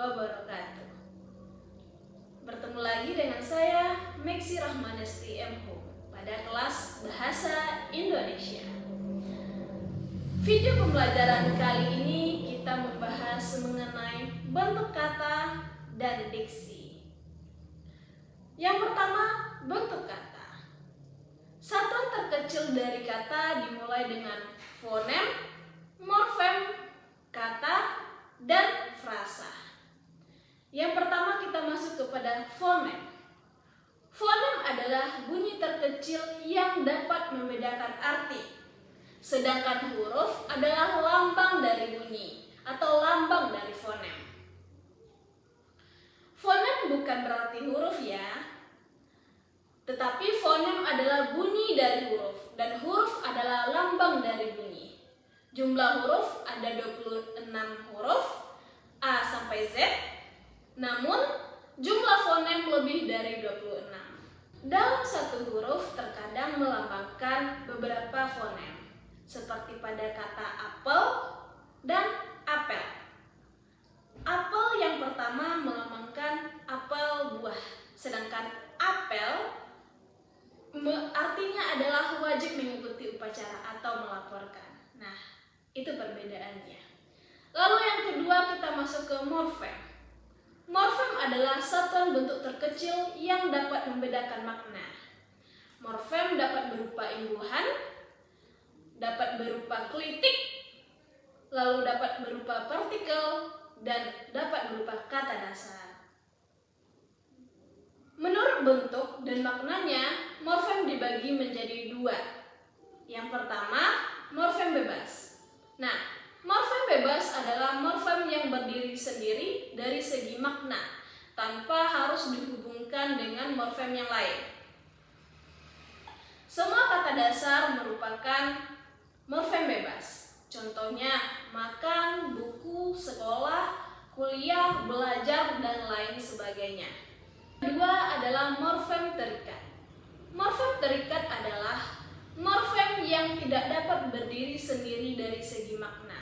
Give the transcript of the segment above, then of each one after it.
wabarakatuh. Bertemu lagi dengan saya, Meksi Rahmanesti MH, pada kelas Bahasa Indonesia. Video pembelajaran kali ini kita membahas mengenai bentuk kata dan diksi. Yang pertama, bentuk kata. Satuan terkecil dari kata dimulai dengan fonem, morfem, kata, dan frasa. Yang pertama kita masuk kepada fonem. Fonem adalah bunyi terkecil yang dapat membedakan arti. Sedangkan huruf adalah lambang dari bunyi atau lambang dari fonem. Fonem bukan berarti huruf ya. Tetapi fonem adalah bunyi dari huruf dan huruf adalah lambang dari bunyi. Jumlah huruf ada 26 huruf A sampai Z. Namun jumlah fonem lebih dari 26. Dalam satu huruf terkadang melambangkan beberapa fonem, seperti pada kata apel dan apel. Apel yang pertama melambangkan apel buah, sedangkan apel artinya adalah wajib mengikuti upacara atau melaporkan. Nah, itu perbedaannya. Lalu yang kedua kita masuk ke morfem. Morfem adalah satuan bentuk terkecil yang dapat membedakan makna. Morfem dapat berupa imbuhan, dapat berupa klitik, lalu dapat berupa partikel, dan dapat berupa kata dasar. Menurut bentuk dan maknanya, morfem dibagi menjadi dua. Yang pertama, morfem bebas. Nah, morfem bebas adalah morfem yang berdiri sendiri dari segi makna, tanpa harus dihubungkan dengan morfem yang lain. Semua kata dasar merupakan morfem bebas. Contohnya, makan, buku, sekolah, kuliah, belajar, dan lain sebagainya. Kedua adalah morfem terikat. Morfem terikat adalah morfem yang tidak dapat berdiri sendiri dari segi makna.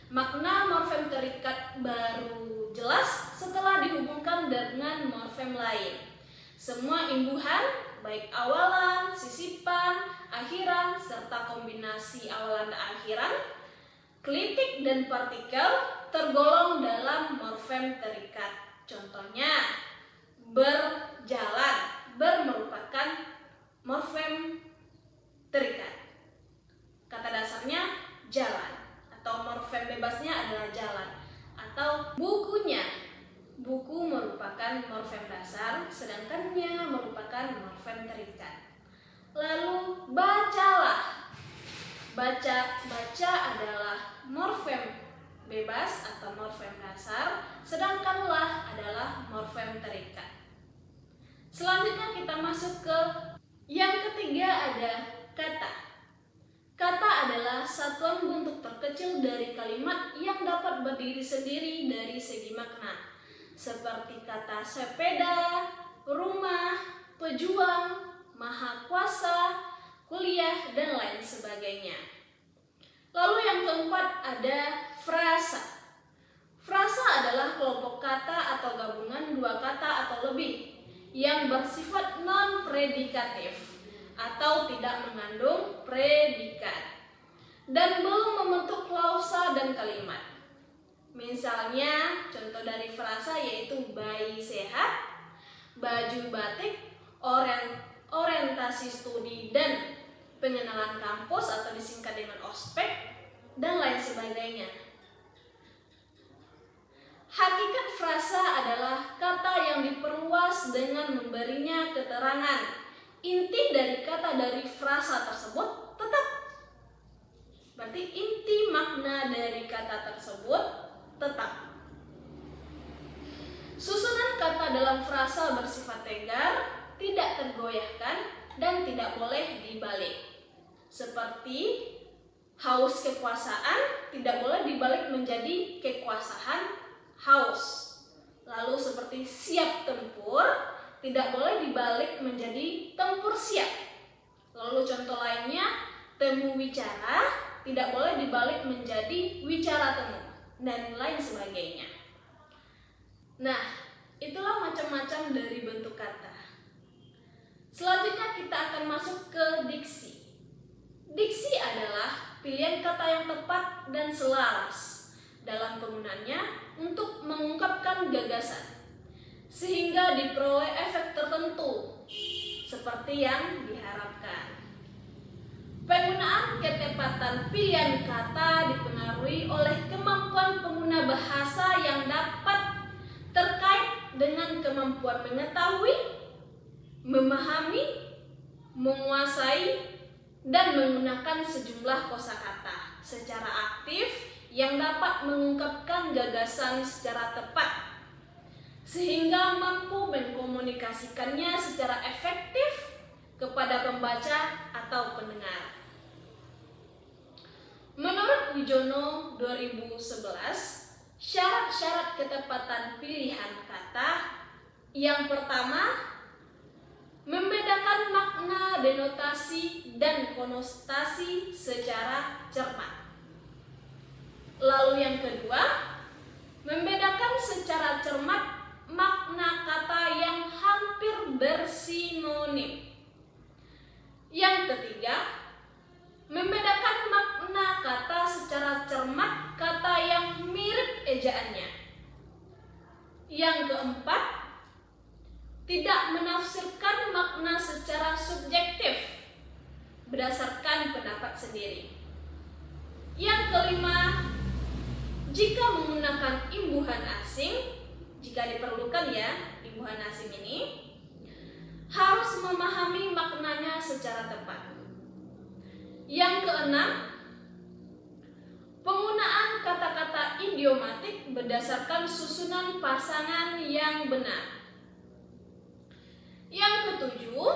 Makna morfem terikat baru jelas setelah dihubungkan dengan morfem lain. Semua imbuhan, baik awalan, sisipan, akhiran, serta kombinasi awalan dan akhiran, klitik dan partikel tergolong dalam morfem terikat. Contohnya, berjalan, merupakan morfem terikat. Kata dasarnya jalan, atau morfem bebasnya adalah jalan. Atau bukunya, buku merupakan morfem dasar, sedangkannya merupakan morfem terikat. Lalu bacalah, baca adalah morfem bebas atau morfem dasar, sedangkan lah adalah morfem terikat. Selanjutnya kita masuk ke yang ketiga, ada kata. Kata adalah satuan bentuk terkecil dari kalimat yang dapat berdiri sendiri dari segi makna, seperti kata sepeda, rumah, pejuang, maha kuasa, kuliah, dan lain sebagainya. Lalu yang keempat ada frasa. Frasa adalah kelompok kata atau gabungan dua kata atau lebih yang bersifat non-predikatif atau tidak mengandung predikat dan belum membentuk klausa dan kalimat. Misalnya, contoh dari frasa yaitu bayi sehat, baju batik, orientasi studi dan pengenalan kampus atau disingkat dengan ospek, dan lain sebagainya. Hakikat frasa adalah kata yang diperluas dengan memberinya keterangan. Inti dari kata dari frasa tersebut tetap. Berarti inti makna dari kata tersebut tetap. Susunan kata dalam frasa bersifat tegar, tidak tergoyahkan, dan tidak boleh dibalik. Seperti haus kekuasaan tidak boleh dibalik menjadi kekuasaan haus. Lalu seperti siap tempur tidak boleh dibalik menjadi tempur siap. Lalu contoh lainnya, temu wicara tidak boleh dibalik menjadi wicara temu, dan lain sebagainya. Nah, itulah macam-macam dari bentuk kata. Selanjutnya kita akan masuk ke diksi. Diksi adalah pilihan kata yang tepat dan selaras dalam penggunaannya untuk mengungkapkan gagasan, sehingga diperoleh efek tertentu seperti yang diharapkan. Penggunaan ketepatan pilihan kata dipengaruhi oleh kemampuan pengguna bahasa yang dapat terkait dengan kemampuan mengetahui, memahami, menguasai, dan menggunakan sejumlah kosakata secara aktif yang dapat mengungkapkan gagasan secara tepat, sehingga mampu mengkomunikasikannya secara efektif kepada pembaca atau pendengar. Menurut Wijono 2011, syarat-syarat ketepatan pilihan kata yang pertama, membedakan makna, denotasi, dan konotasi secara cermat. Lalu yang kedua, membedakan secara cermat makna kata yang hampir bersinonim. Yang ketiga, membedakan makna kata secara cermat kata yang mirip ejaannya. Yang keempat, tidak menafsirkan makna secara subjektif berdasarkan pendapat sendiri. Yang kelima, jika menggunakan imbuhan asing, jika diperlukan ya, imbuhan asing ini harus memahami maknanya secara tepat. Yang keenam, penggunaan kata-kata idiomatik berdasarkan susunan pasangan yang benar. Yang ketujuh,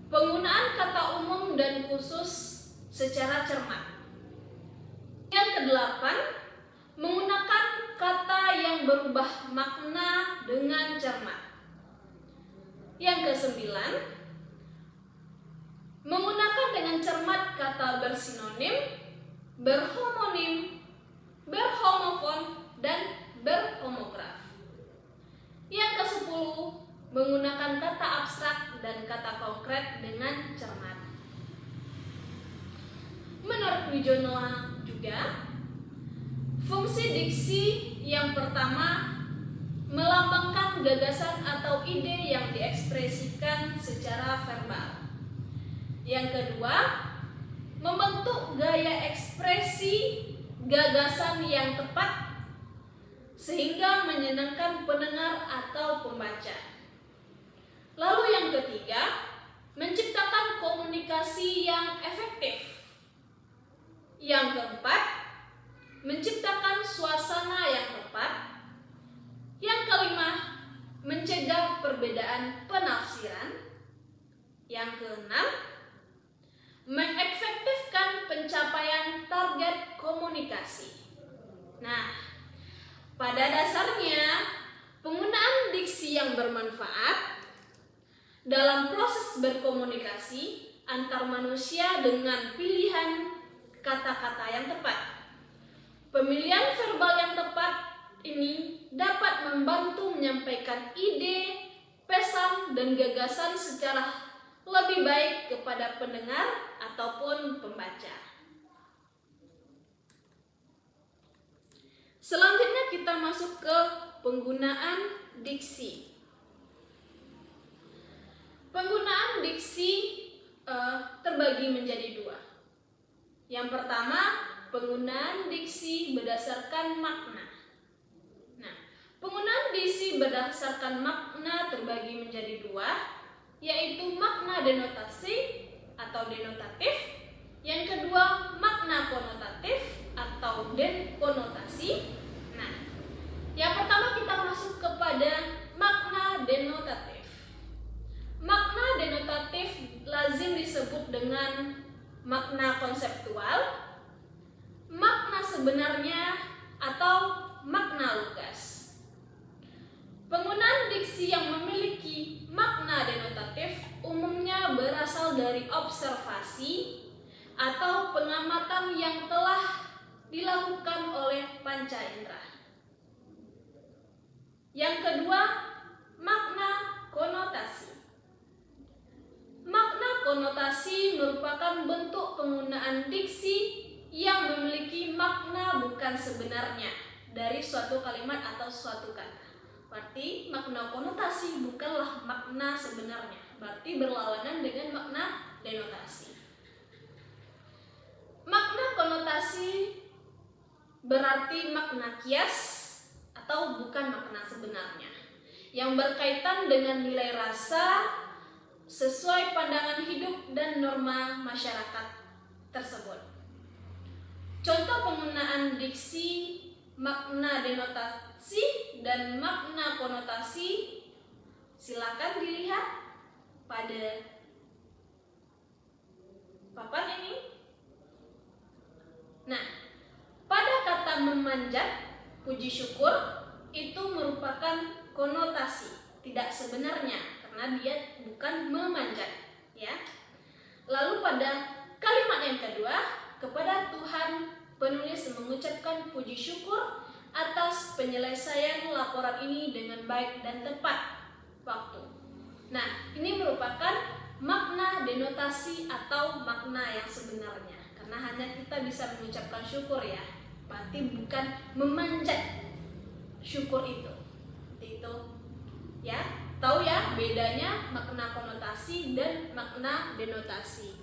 penggunaan kata umum dan khusus secara cermat. Yang kedelapan, menggunakan kata yang berubah makna dengan cermat. Yang kesembilan, menggunakan dengan cermat kata bersinonim, berhomonim, berhomofon, dan berhomograf. Yang kesepuluh, menggunakan kata abstrak dan kata konkret dengan cermat. Menurut Wijono juga, fungsi diksi yang pertama melambangkan gagasan atau ide yang diekspresikan secara verbal. Yang kedua, membentuk gaya ekspresi gagasan yang tepat sehingga menyenangkan pendengar atau pembaca. Lalu yang ketiga, menciptakan komunikasi yang efektif. Yang keempat, menciptakan suasana yang tepat. Yang kelima, mencegah perbedaan penafsiran. Yang keenam, mengefektifkan pencapaian target komunikasi. Nah, pada dasarnya penggunaan diksi yang bermanfaat dalam proses berkomunikasi antar manusia dengan pilihan kata-kata yang tepat. Pemilihan verbal yang tepat ini dapat membantu menyampaikan ide, pesan, dan gagasan secara lebih baik kepada pendengar ataupun pembaca. Selanjutnya kita masuk ke penggunaan diksi. Penggunaan diksi terbagi menjadi dua. Yang pertama, penggunaan diksi berdasarkan makna. Nah, penggunaan diksi berdasarkan makna terbagi menjadi dua, yaitu makna denotasi atau denotatif. Yang kedua, makna konotatif atau denkonotasi. Nah, yang pertama kita masuk kepada makna denotatif. Makna denotatif lazim disebut dengan makna konseptual, makna sebenarnya, atau makna lugas. Penggunaan diksi yang memiliki makna denotatif umumnya berasal dari observasi atau pengamatan yang telah dilakukan oleh panca indera. Yang kedua, makna konotasi. Makna konotasi merupakan bentuk penggunaan diksi yang memiliki makna bukan sebenarnya dari suatu kalimat atau suatu kata. Berarti makna konotasi bukanlah makna sebenarnya, berarti berlawanan dengan makna denotasi. Makna konotasi berarti makna kias atau bukan makna sebenarnya, yang berkaitan dengan nilai rasa sesuai pandangan hidup dan norma masyarakat tersebut. Contoh penggunaan diksi makna denotasi dan makna konotasi silakan dilihat pada papan ini. Nah, pada kata memanjat, puji syukur itu merupakan konotasi, tidak sebenarnya karena dia bukan memanjat, ya. Lalu pada kalimat yang kedua, kepada Tuhan penulis mengucapkan puji syukur atas penyelesaian laporan ini dengan baik dan tepat waktu. Nah, ini merupakan makna denotasi atau makna yang sebenarnya, karena hanya kita bisa mengucapkan syukur, ya. Berarti bukan memanjat syukur itu. Seperti itu, ya. Tahu ya bedanya makna konotasi dan makna denotasi.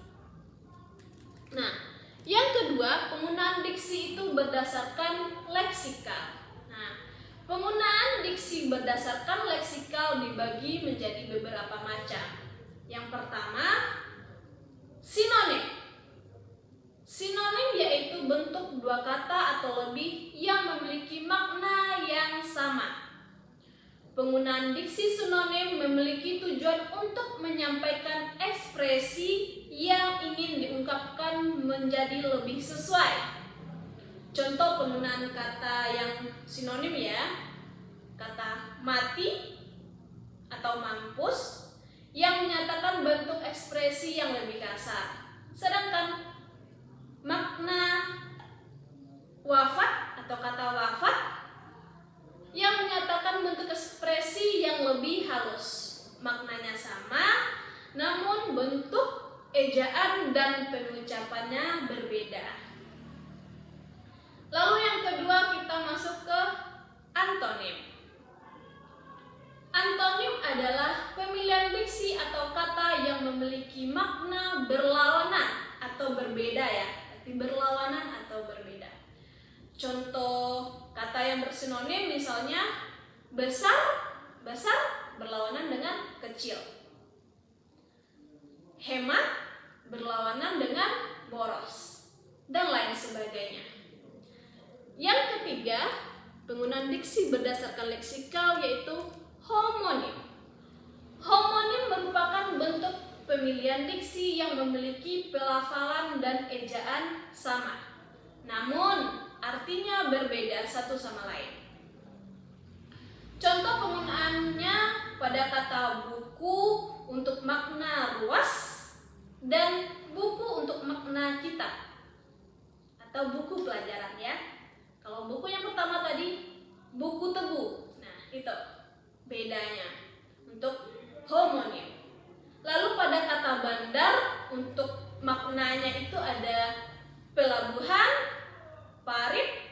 Nah, yang kedua, penggunaan diksi itu berdasarkan leksikal. Nah, penggunaan diksi berdasarkan leksikal dibagi menjadi beberapa macam. Yang pertama, sinonim. Sinonim yaitu bentuk dua kata atau lebih yang memiliki makna yang sama. Penggunaan diksi sinonim memiliki tujuan untuk menyampaikan ekspresi yang ingin diungkapkan menjadi lebih sesuai. Contoh penggunaan kata yang sinonim, ya. Kata mati atau mampus yang menyatakan bentuk ekspresi yang lebih kasar. Sedangkan makna wafat atau kata wafat yang menyatakan bentuk ekspresi yang lebih halus. Maknanya sama, namun bentuk ejaan dan pengucapannya berbeda. Lalu yang kedua, kita masuk ke antonim. Antonim adalah pemilihan diksi atau kata yang memiliki makna berlawanan atau berbeda, ya. Berarti berlawanan atau berbeda. Contoh kata yang bersinonim misalnya besar, besar berlawanan dengan kecil. Hemat berlawanan dengan boros, dan lain sebagainya. Yang ketiga, penggunaan diksi berdasarkan leksikal yaitu homonim. Homonim merupakan bentuk pemilihan diksi yang memiliki pelafalan dan ejaan sama, namun artinya berbeda satu sama lain. Contoh penggunaannya pada kata buku untuk makna ruas dan buku untuk makna kitab atau buku pelajaran, ya. Kalau buku yang pertama tadi buku tebu. Nah, itu bedanya untuk homonim. Lalu pada kata bandar untuk maknanya itu ada pelabuhan, parit,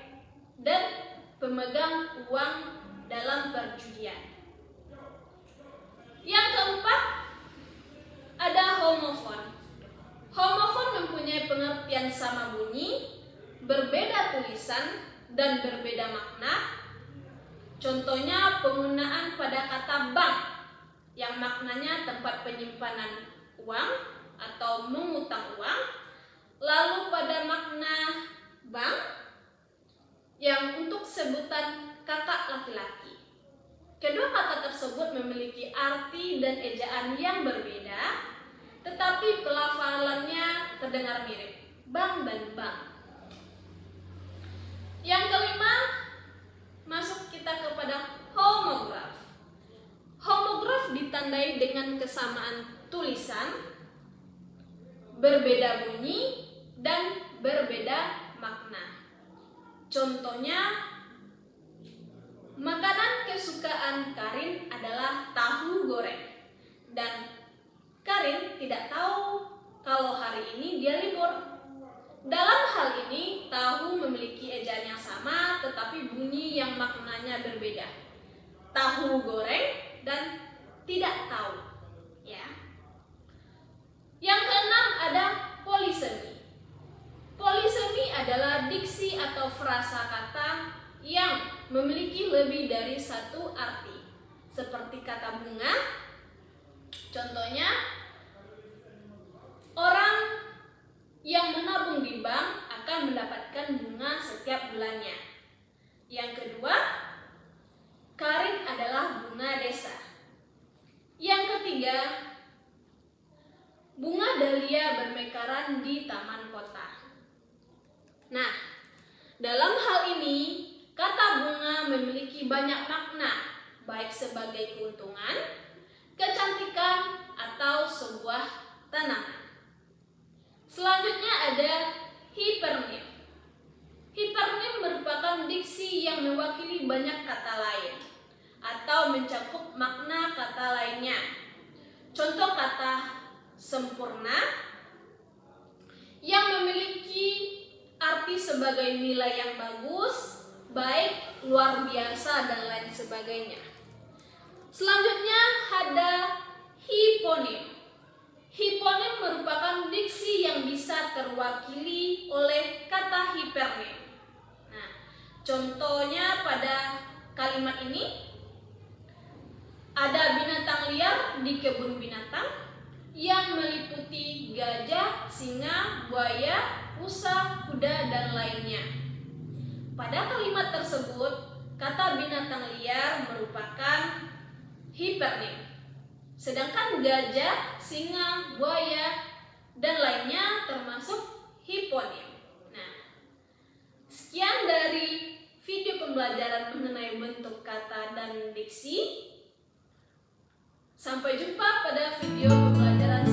dan pemegang uang dalam perjudian. Yang keempat, ada homofon. Homofon mempunyai pengertian sama bunyi, berbeda tulisan, dan berbeda makna. Contohnya penggunaan pada kata bank yang maknanya tempat penyimpanan uang atau mengutang uang. Lalu pada makna bank yang untuk sebutan kakak laki-laki. Kedua kata tersebut memiliki arti dan ejaan yang berbeda, tetapi pelafalannya terdengar mirip, bank dan bank. Yang kelima, masuk kita kepada homograf. Homograf ditandai dengan kesamaan tulisan, berbeda bunyi, dan berbeda makna. Contohnya, makanan kesukaan Karin adalah tahu goreng. Dan Karin tidak tahu kalau hari ini dia libur. Dalam hal ini, tahu memiliki ejaan yang sama tetapi bunyi yang maknanya berbeda. Tahu goreng dan tidak tahu. Ya. Yang keenam ada polisemi. Polisemi adalah diksi atau frasa kata yang memiliki lebih dari satu arti. Seperti kata bunga, contohnya, orang yang menabung di bank akan mendapatkan bunga setiap bulannya. Yang kedua, Karin adalah bunga desa. Yang ketiga, bunga dahlia bermekaran di taman kota. Nah, dalam hal ini, kata bunga memiliki banyak makna, baik sebagai keuntungan, kecantikan, atau sebuah tanaman. Selanjutnya ada hipernim. Hipernim merupakan diksi yang mewakili banyak kata lain atau mencakup makna kata lainnya. Contoh kata sempurna yang memiliki arti sebagai nilai yang bagus, baik, luar biasa, dan lain sebagainya. Selanjutnya ada hiponim. Hiponim merupakan diksi yang bisa terwakili oleh kata hipernim. Nah, contohnya pada kalimat ini, ada binatang liar di kebun binatang yang meliputi gajah, singa, buaya, rusa, kuda, dan lainnya. Pada kalimat tersebut, kata binatang liar merupakan hipernim. Sedangkan gajah, singa, buaya, dan lainnya termasuk hiponim. Nah, sekian dari video pembelajaran mengenai bentuk kata dan diksi. Sampai jumpa pada video pembelajaran